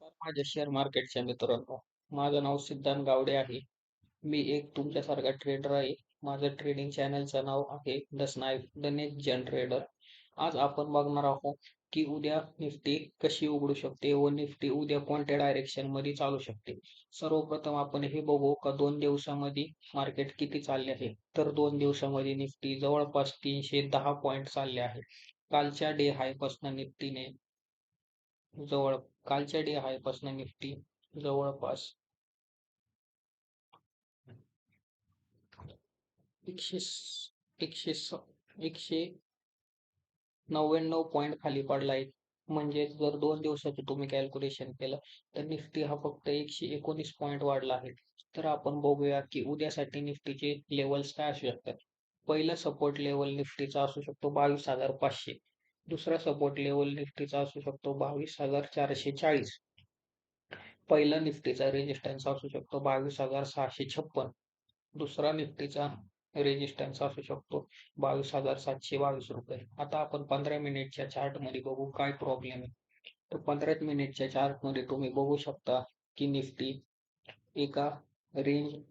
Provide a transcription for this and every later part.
माझ्या शेअर मार्केटच्या मित्रांनो, माझं नाव सिद्धांत गावडे आहे. मी एक तुमच्यासारखा ट्रेडर आहे. माझं ट्रेडिंग चॅनलचं नाव आहे द नेक्स्ट जन ट्रेडर. आज आपण बघणार आहोत की उद्या निफ्टी कशी उघडू शकते व निफ्टी उद्या कोणत्या डायरेक्शन मध्ये चालू शकते. सर्वप्रथम आपण हे बघू का 2 दिवसामध्ये मार्केट किती चालले आहे. तर 2 दिवसामध्ये निफ्टी जवळपास 310 पॉईंट चालले आहे. कालच्या डे हाय पासून निफ्टीने जवळ कालच्या डे हाय पासून निफ्टी जवळपास एकशे एकशे एकशे 99 पॉईंट खाली पडलाय. म्हणजे जर 2 दिवसाचे तुम्ही कॅल्क्युलेशन केलं तर निफ्टी हा फक्त 119 पॉईंट वाढला आहे. तर आपण बघूया की उद्यासाठी निफ्टीचे लेवल्स काय असू शकतात. पहिला सपोर्ट लेवल निफ्टीचा असू शकतो 22,500. दुसरा सपोर्ट लेवल निफ्टीचा असू शकतो 22,440. पहिला निफ्टीचा रेजिस्टन्स असू शकतो 22,656. दुसरा निफ्टीचा रेजिस्टन्स असू शकतो 22,722 रुपये. आता आपण 15 मिनिटच्या चार्ट मध्ये बघू काय प्रॉब्लेम आहे. तर 15 मिनिटच्या चार्ट मध्ये तुम्ही बघू शकता की निफ्टी एका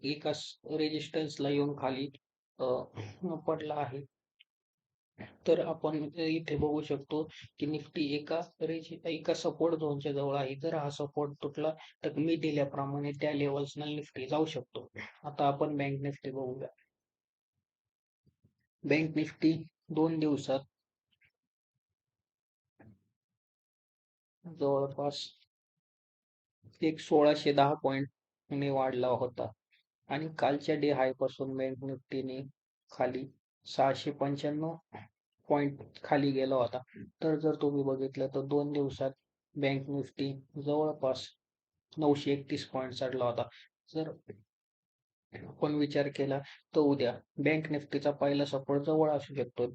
एका रेजिस्टन्सला येऊन खाली पडला आहे. तर आपण इथे बघू शकतो की निफ्टी एका सपोर्ट झोनच्या जवळ आहे. जर हा सपोर्ट तुटला तर मी दिल्याप्रमाणे त्या लेवल्सना निफ्टी जाऊ शकतो. आता आपण बँक निफ्टी बघूया. बँक निफ्टी 2 दिवसात जवळपास 1610 पॉईंट ने वाढला होता आणि कालच्या डे हाय पासून बँक निफ्टीने खाली 695 पॉईंट खाली गेला होता. तर जर तुम्ही बघितलं तर 2 दिवसात बँक निफ्टी जवळपास 931 पॉईंट चढला होता. जर आपण विचार केला तर उद्या बँक निफ्टीचा पहिला सपोर्ट जवळ असू शकतो.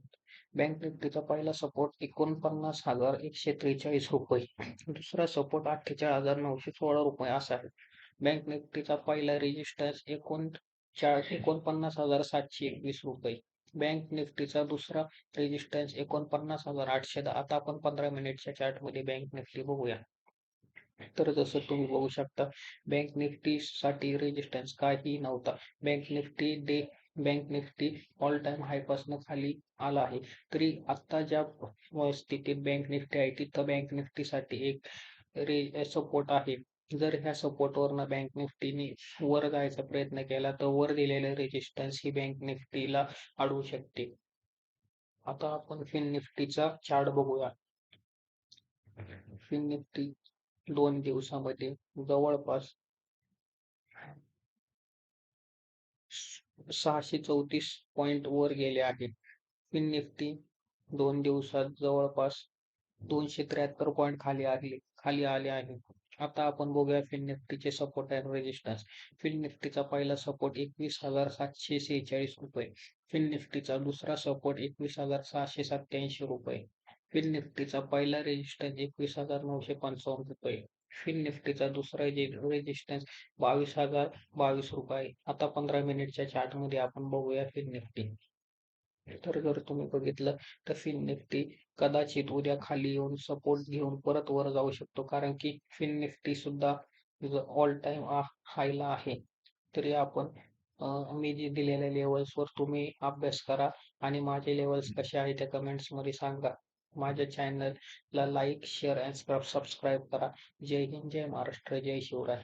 बँक निफ्टीचा पहिला सपोर्ट 49,143 रुपये, दुसरा सपोर्ट 48,916 रुपये असा आहे. बँक निफ्टीचा पहिला रेजिस्टन्स 49,721 रुपये. बँक निफ्टीचा दुसरा रेजिस्टन्स 49,810. आता आपण 15 मिनिटच्या चार्ट मध्ये बँक निफ्टी बघूया. तर जसं तुम्ही बघू शकता बँक निफ्टी साठी रेजिस्टन्स काही नव्हता. बँक निफ्टी ऑल टाइम हाय पासून खाली आला आहे. तरी आता ज्या स्थितीत बँक निफ्टी आहे तिथं बँक निफ्टी साठी एक सपोर्ट आहे. जर ह्या सपोर्ट वरनं बँक निफ्टीने वर जायचा प्रयत्न केला तर वर दिलेले रेजिस्टन्स ही बँक निफ्टीला अडवू शकते. आता आपण फिन निफ्टीचा चार्ट बघूया. फिन निफ्टी 2 दिवसामध्ये जवळपास 634 पॉईंट वर गेले आहेत. फिन निफ्टी 2 दिवसात जवळपास 273 पॉईंट खाली आले आहे. आता आपण बघूया फिन निफ्टीचे सपोर्ट अँड रेजिस्टन्स. फिन निफ्टीचा पहिला सपोर्ट 21,746 रुपये. फिन निफ्टीचा दुसरा सपोर्ट 21,687 रुपये. फिन निफ्टीचा पहिला रेजिस्टन्स 21,955 रुपये. फिन निफ्टीचा दुसरा रेजिस्टन्स 22,022 रुपये. आता 15 मिनिटच्या चार्ट मध्ये आपण बघूया फिन निफ्टी. तर जर तुम्ही बघितलं तर फिन निफ्टी कदाचित उद्या खाली येऊन सपोर्ट घेऊन परत वर जाऊ शकतो. कारण की फिन निफ्टी सुद्धा ऑल टाइम हायला आहे. तरी आपण मी जे दिलेल्या लेवल्सवर तुम्ही अभ्यास करा आणि माझे लेवल्स कसे आहे त्या कमेंट्स मध्ये सांगा. माझ्या चॅनलला लाईक शेअर अँड सबस्क्राईब करा. जय हिंद, जय महाराष्ट्र, जय शिवराय.